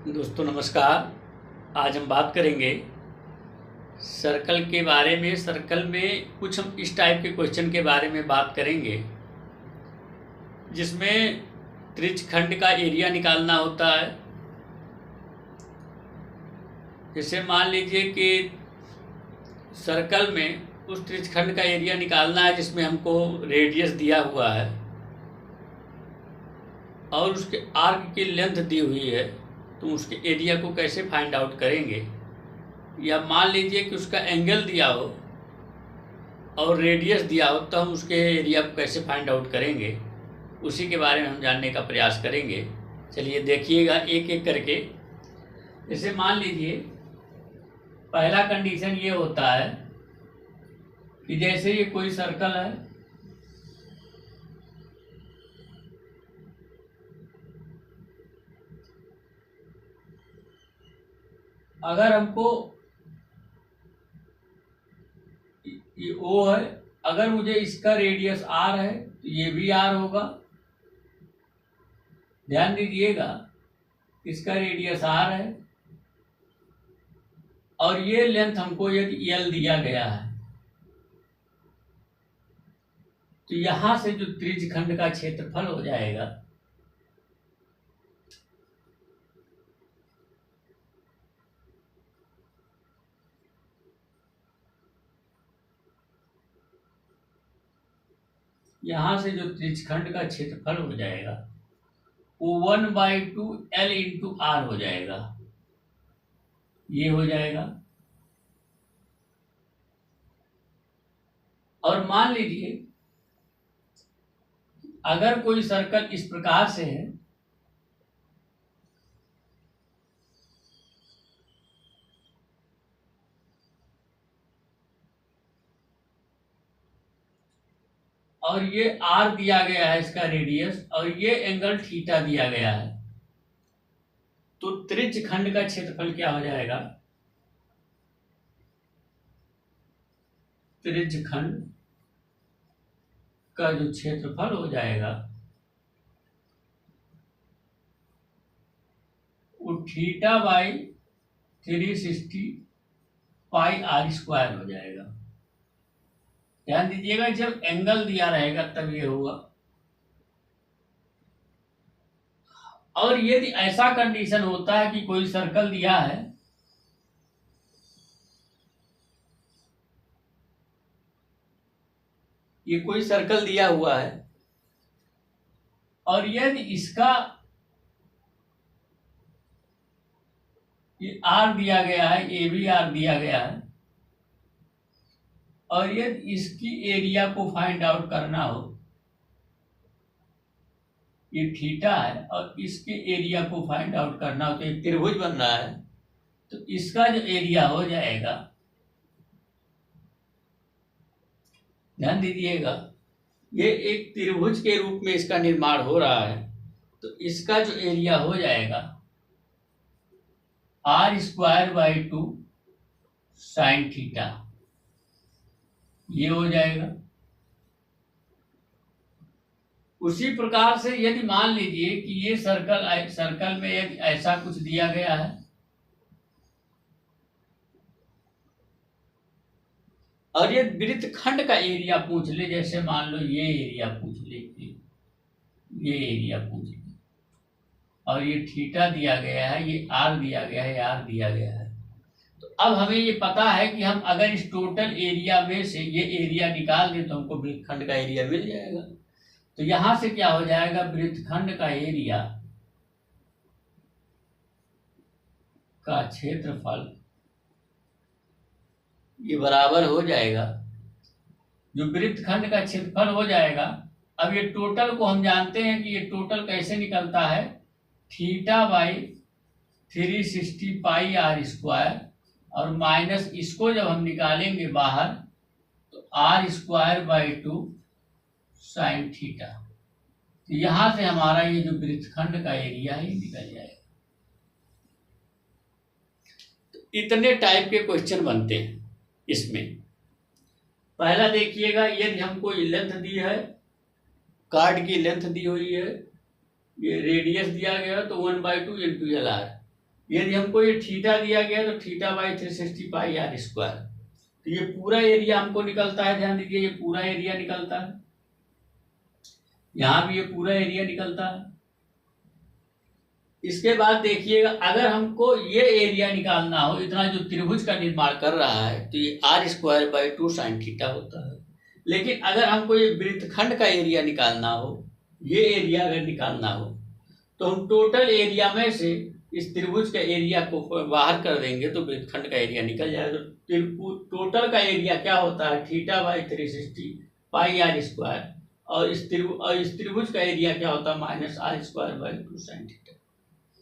दोस्तों नमस्कार। आज हम बात करेंगे सर्कल के बारे में। सर्कल में कुछ हम इस टाइप के क्वेश्चन के बारे में बात करेंगे जिसमें त्रिज्यखंड का एरिया निकालना होता है। जैसे मान लीजिए कि सर्कल में उस त्रिज्यखंड का एरिया निकालना है जिसमें हमको रेडियस दिया हुआ है और उसके आर्क की लेंथ दी हुई है, तो उसके एरिया को कैसे फाइंड आउट करेंगे। या मान लीजिए कि उसका एंगल दिया हो और रेडियस दिया हो, तो हम उसके एरिया को कैसे फाइंड आउट करेंगे, उसी के बारे में हम जानने का प्रयास करेंगे। चलिए देखिएगा एक एक करके। जैसे मान लीजिए पहला कंडीशन ये होता है कि जैसे ये कोई सर्कल है, अगर हमको ये O है, अगर मुझे इसका रेडियस R है तो ये भी R होगा। ध्यान दीजिएगा, इसका रेडियस R है और ये लेंथ हमको यदि L दिया गया है, तो यहां से जो त्रिज्यखंड का क्षेत्रफल हो जाएगा यहां से जो त्रिज्यखंड का क्षेत्रफल हो जाएगा वो 1/2 L इंटू R हो जाएगा। ये हो जाएगा। और मान लीजिए अगर कोई सर्कल इस प्रकार से है, और ये R दिया गया है इसका रेडियस, और ये एंगल थीटा दिया गया है, तो त्रिज्यखंड का क्षेत्रफल क्या हो जाएगा। त्रिज्यखंड का जो क्षेत्रफल हो जाएगा वो θ/360 πr² हो जाएगा। ध्यान दीजिएगा, जब एंगल दिया रहेगा तब ये होगा। और यदि ऐसा कंडीशन होता है कि कोई सर्कल दिया है, ये कोई सर्कल दिया हुआ है और यदि इसका ये R दिया गया है, ये भी R दिया गया है, और यदि इसकी एरिया को फाइंड आउट करना हो, ये थीटा है और इसके एरिया को फाइंड आउट करना हो, तो एक त्रिभुज बन रहा है, तो इसका जो एरिया हो जाएगा, ध्यान दीजिएगा, ये एक त्रिभुज के रूप में इसका निर्माण हो रहा है, तो इसका जो एरिया हो जाएगा R²/2 sin थीटा, ये हो जाएगा। उसी प्रकार से यदि मान लीजिए कि ये सर्कल में यदि ऐसा कुछ दिया गया है और ये वृत्तखंड का एरिया पूछ ले, जैसे मान लो ये एरिया पूछ ले, ये एरिया पूछ ले, और ये थीटा दिया गया है, ये R दिया गया है, R दिया गया है, तो अब हमें ये पता है कि हम अगर इस टोटल एरिया में से ये एरिया निकाल दें तो हमको वृत्तखंड का एरिया मिल जाएगा। तो यहां से क्या हो जाएगा, वृत्तखंड का एरिया का क्षेत्रफल ये बराबर हो जाएगा, जो वृत्तखंड का क्षेत्रफल हो जाएगा। अब ये टोटल को हम जानते हैं कि ये टोटल कैसे निकलता है, θ/360 πr² और माइनस इसको जब हम निकालेंगे बाहर तो R²/2 sin थीटा। तो यहां से हमारा ये जो वृत्तखंड का एरिया है निकल जाएगा। तो इतने टाइप के क्वेश्चन बनते हैं इसमें। पहला देखिएगा, यदि हमको ये लेंथ दी है, कार्ड की लेंथ दी हुई है, ये रेडियस दिया गया तो 1/2 × LR, यदि हमको ये थीटा दिया गया तो theta by 360 pi R square, तो ये पूरा एरिया हमको निकलता है। ध्यान दीजिए, ये पूरा एरिया निकलता है, यहाँ भी ये पूरा एरिया निकलता है। इसके बाद देखिएगा, अगर हमको ये एरिया निकालना हो, इतना जो त्रिभुज का निर्माण कर रहा है, तो ये R square by 2 sine theta होता है। लेकिन अगर हमको ये वृत्तखंड का एरिया निकालना हो, ये एरिया अगर निकालना हो, तो हम टोटल एरिया में से इस त्रिभुज का एरिया को बाहर कर देंगे तो वृत्तखंड का एरिया निकल जाएगा। तो टोटल का एरिया क्या होता है, theta by 360 pi R square, और इस त्रिभुज का एरिया क्या होता है, minus R square by 2 sine theta.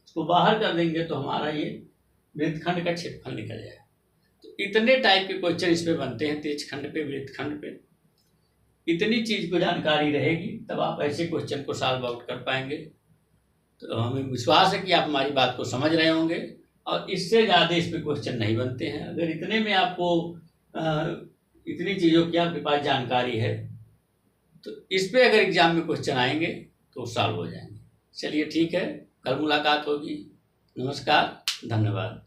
इसको बाहर कर देंगे तो हमारा ये वृत्तखंड का क्षेत्रफल निकल जाएगा। तो इतने टाइप के क्वेश्चन इस पे बनते हैं, तेजखंड पे, वृत्तखंड पे। इतनी चीज को जानकारी रहेगी तब आप ऐसे क्वेश्चन को सॉल्व आउट कर पाएंगे। तो हमें विश्वास है कि आप हमारी बात को समझ रहे होंगे, और इससे ज़्यादा इस पे क्वेश्चन नहीं बनते हैं। अगर इतने में आपको इतनी चीज़ों की आपके पास जानकारी है, तो इस पे अगर एग्जाम में क्वेश्चन आएंगे तो सॉल्व हो जाएंगे। चलिए ठीक है, कल मुलाकात होगी। नमस्कार, धन्यवाद।